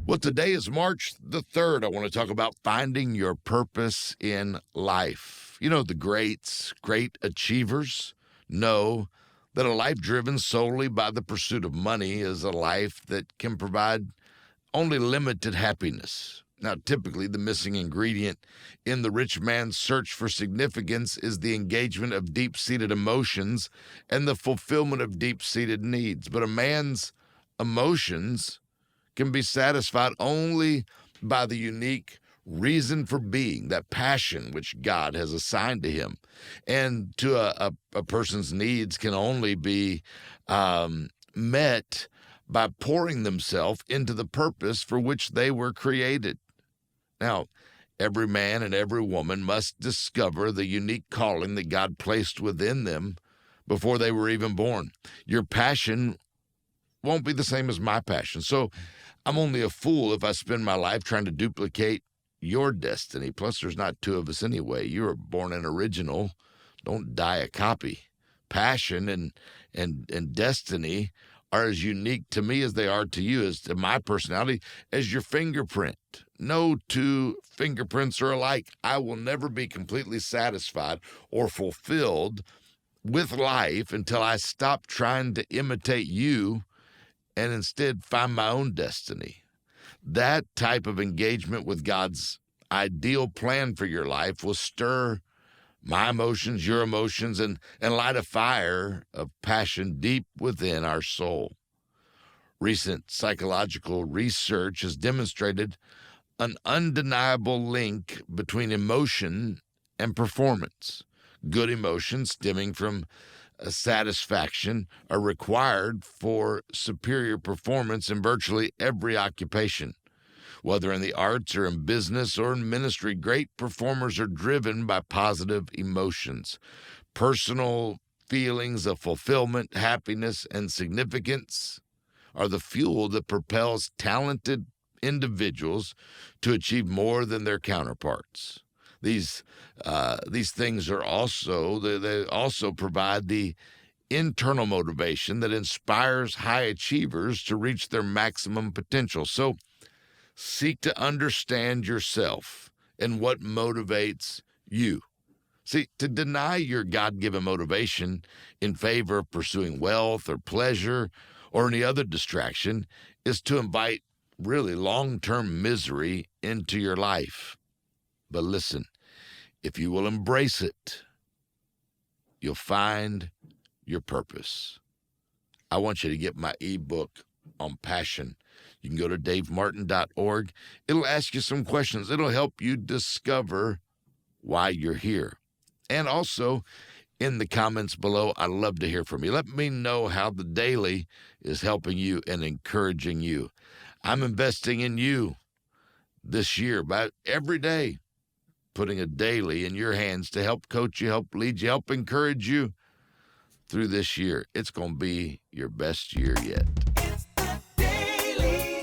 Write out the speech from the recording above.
Well, today is March the 3rd. I want to talk about finding your purpose in life. You know, the great achievers know that a life driven solely by the pursuit of money is a life that can provide only limited happiness. Now, typically, the missing ingredient in the rich man's search for significance is the engagement of deep-seated emotions and the fulfillment of deep-seated needs. But a man's emotions can be satisfied only by the unique reason for being, that passion which God has assigned to him. And to a person's needs can only be met by pouring themselves into the purpose for which they were created. Now, every man and every woman must discover the unique calling that God placed within them before they were even born. Your passion won't be the same as my passion. So I'm only a fool if I spend my life trying to duplicate your destiny. Plus, there's not two of us anyway. You were born an original. Don't die a copy. Passion and destiny are as unique to me as they are to you, as to my personality, as your fingerprint. No two fingerprints are alike. I will never be completely satisfied or fulfilled with life until I stop trying to imitate you and instead find my own destiny. That type of engagement with God's ideal plan for your life will stir my emotions, your emotions, and light a fire of passion deep within our soul. Recent psychological research has demonstrated an undeniable link between emotion and performance. Good emotions stemming from satisfaction are required for superior performance in virtually every occupation. Whether in the arts or in business or in ministry, great performers are driven by positive emotions. Personal feelings of fulfillment, happiness, and significance are the fuel that propels talented individuals to achieve more than their counterparts. These things are they also provide the internal motivation that inspires high achievers to reach their maximum potential. So seek to understand yourself and what motivates you. See, to deny your God-given motivation in favor of pursuing wealth or pleasure or any other distraction is to invite really long-term misery into your life. But listen, if you will embrace it, you'll find your purpose. I want you to get my ebook on passion. You can go to davemartin.org. It'll ask you some questions. It'll help you discover why you're here. And also, in the comments below, I'd love to hear from you. Let me know how the daily is helping you and encouraging you. I'm investing in you this year by every day, putting a daily in your hands to help coach you, help lead you, help encourage you through this year. It's going to be your best year yet. It's the Daily